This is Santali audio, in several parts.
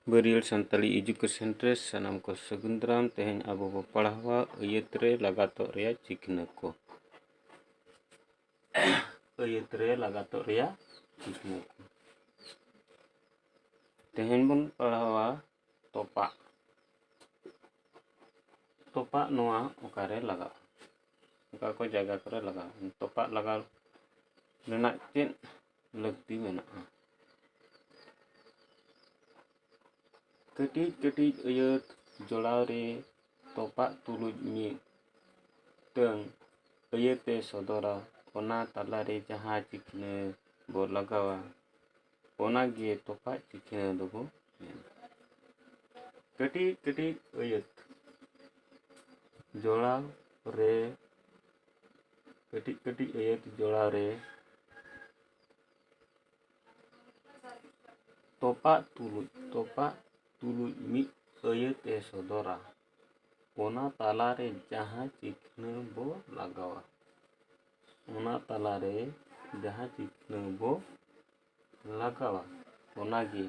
बरियल संताली एजुकेशन रे सानाम को सगुन दाराम। तेहेन आबो बो पढ़ावा अयत रे लगातो रेया चिकना को। अयत रे लगातो रेया चिकना को। तेहेन बन पढ़ावा तोपा। तोपा नोआ ओकारे लगा ओका को जगह करे लगा तोपा लगा रेना चेन लगती मेना कटिज कटिज अयत जोड़ाव रे तोपा तुलुज मी तंग अयते सदरा ओना ताला रे जहां चिकना बो लगावा ओना गे तोपा चिकना दबो कटिज कटिज अयत जोड़ाव रे कटिज कटिज अयत जोड़ाव रे तोपा तुलुज मी अयत ए सदरा ओना ताला रे जहां चिकना बो लगावा ओना ताला रे जहां चिकना बो लगावा ओना गे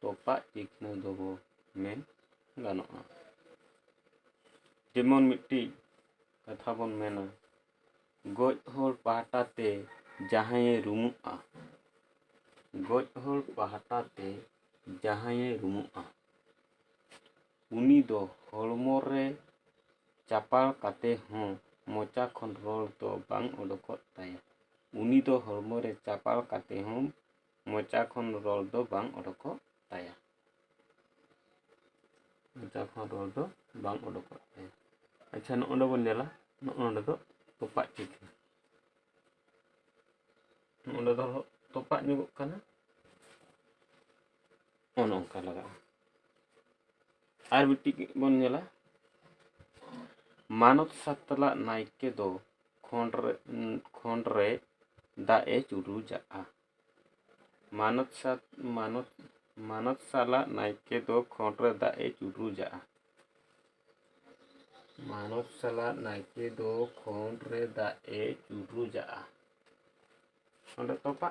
तोपा चिकना दबो मेन गानोआ। जेमन मिट्टी कथा बन मेना गज हर पाहटा ते जहां रुमुआ गज हर पाहटा ते जहां रुमुआ उनी दो हड़मो रे चापाल काते हों मोचा खन रोल तो बांग ओडोकोत ताया उनी दो हड़मो रे चापाल काते हों मोचा खन रोल दो बांग ओडोकोत ताया मोचा खन रोल दो बांग ओडोकोत ताया। अच्छा नोंडे बन नेला नोंडे दो तोपा चिकना नोंडे दो तोपा ᱧᱚᱜᱚᱜ ᱠᱟᱱᱟ ᱚᱱ ᱚᱱᱠᱟ ᱞᱟᱜᱟᱜᱼᱟ। आर मिट्टी बन नेला मानव सातला नायके दो खोंड रे दाए चुरुजाआ मानव साला नायके दो खोंड रे दाए चुरुजाआ मानव साला नायके दो खोंड रे दाए चुरुजाआ नोंडे तोपा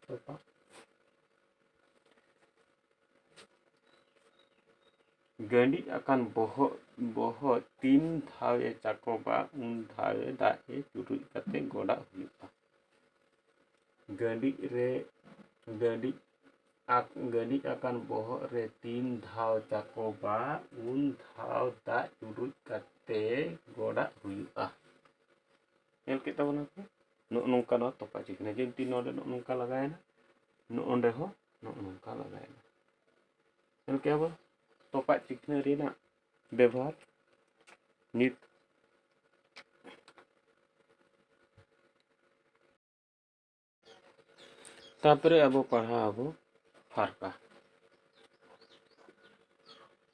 तोपा गंडी अकान बोहो तीन धावे चाकोबा उन धावे दाए चुरुज कते गोड़ा हुआ गंडी अकान बोहो रे तीन धाव चाकोबा उन धाव दा चुरुज कते गोड़ा हुआ नेल के तबना को नोंका न तोपा चिकना जेमती नोंडे नोंका लगायना नोंडे हो नोंका लगायना नेल के अब तोपा चिकना रेना व्यवहार नित तापरे अब पढ़ा अब फारका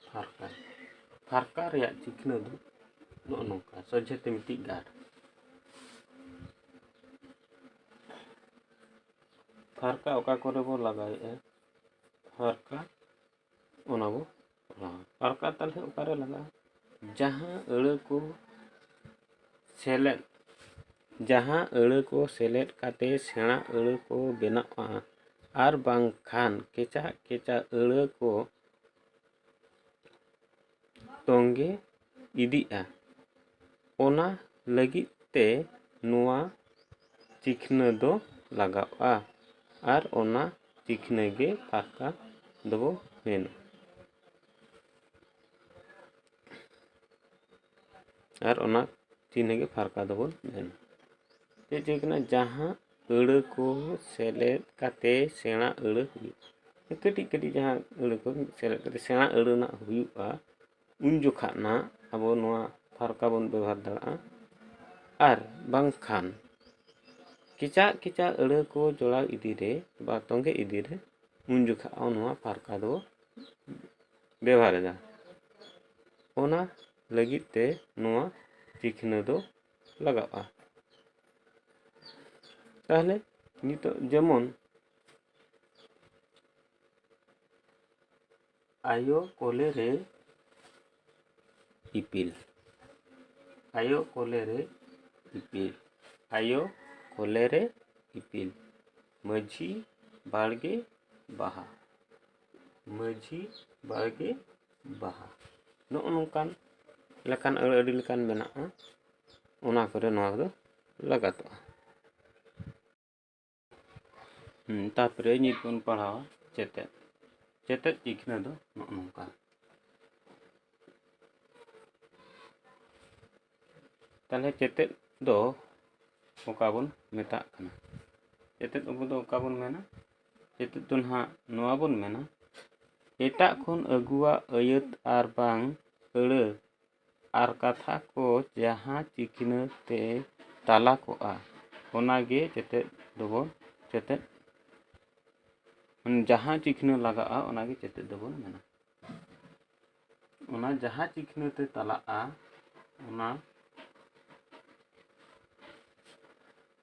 फारका फारका रे चिकना दो नोंका सजेते मिट्टी गाड़ फारका ओका करे बो लगाए फारका ओना बो फारका ताले ओकारे लगा जहां अड़ को सेलेद काते सेना अड़ को बेनाआ आर बांखान केचा केचा अड़ को तोंगे इदिआ ओना लगित ते नुआ चिकना दो लगावा आर ओना चिकना गे फारका दबो मेन आर ओना चिन्ह गे फारका दबो मेन चिकना जहां अड़ को सेलेद काते सेना अड़ हुई कटी कटी जहां अड़ को सेलेद काते सेना अड़ ना हुआ उन जोखा ना अब नोआ फारका बन व्यवहार दाड़ा आर बांखान केचा केचा अड़ को जोड़ा इदी रे बा तोंगे इदी रे उन जोखा नोआ फारका दो व्यवहार दा ओना लगित ते नोआ चिकना दो लगावा ताहले नितो जेमन आयो कोले रे इपिल आयो कोले रे इपिल आयो कोले रे इपिल माझी बाड़गे बाहा माझी बाड़गे बाहा नोगो नोंकान लेकान अड़ी लेकान मेनागा ओना करे नोआ दो लगातोआ। तारपरे नित बन पढ़ावा चेतेद चेतेद चिकना दो नोगो नोंका ताहले चेतेद दो ओका बन मेताग कना चेतेद अबो दो ओका बन मेना चेतेद दो ना नोआ बन मेना एटाग खन अगुआ अयत आर बांग अड़े आर कथा को जहाँ चिकना ते ताला कोआ ओनागे चेतेद दोबन चेतेद जहाँ चिकना लगा ओनागे चेतेद दोबन मेना ओना जहाँ चिकना ते ताला ओना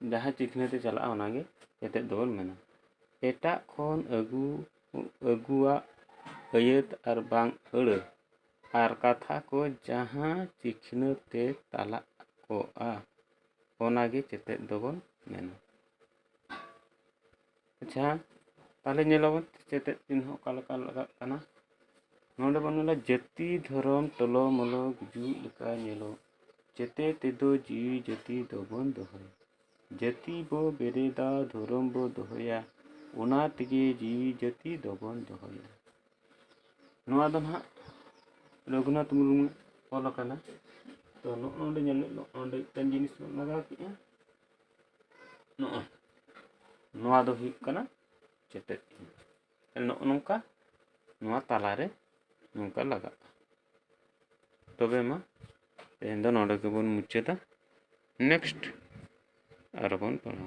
जहाँ चिकना ते चला ओनागे चेतेद दोबन मेना एटाग खन अगुआ अयत आर बांग अड़े आर कथा को जहाँ चिकना ते ताला कोआ ओनागे चेतेद दोबन मेना। अच्छा ताहले नेलाबन चेतेद चिन्ह ओका लेका लगाग कना नोंडे बन मेला जाति धर्म टलो मलो गुजु लेका नेलो चेते तेदो जीवी जाति दोबन दोहय जाति बो बेरेदा धर्म बो दोहया ओना तेगे जीवी जाति दोबन दोहया नोआ दो ना रघुनाथ मुर्मू ऑल कना तो नोंडे नेले नोंडे तन जिनिस बन लगा किया नोआ दो हुई कना चेतेद नोगो नोंका नोआ तालारे नोंका लगा तबे मा तेहेन दो नोंडे गेबन मुचादा नेक्स्ट आरो बन पढ़ा।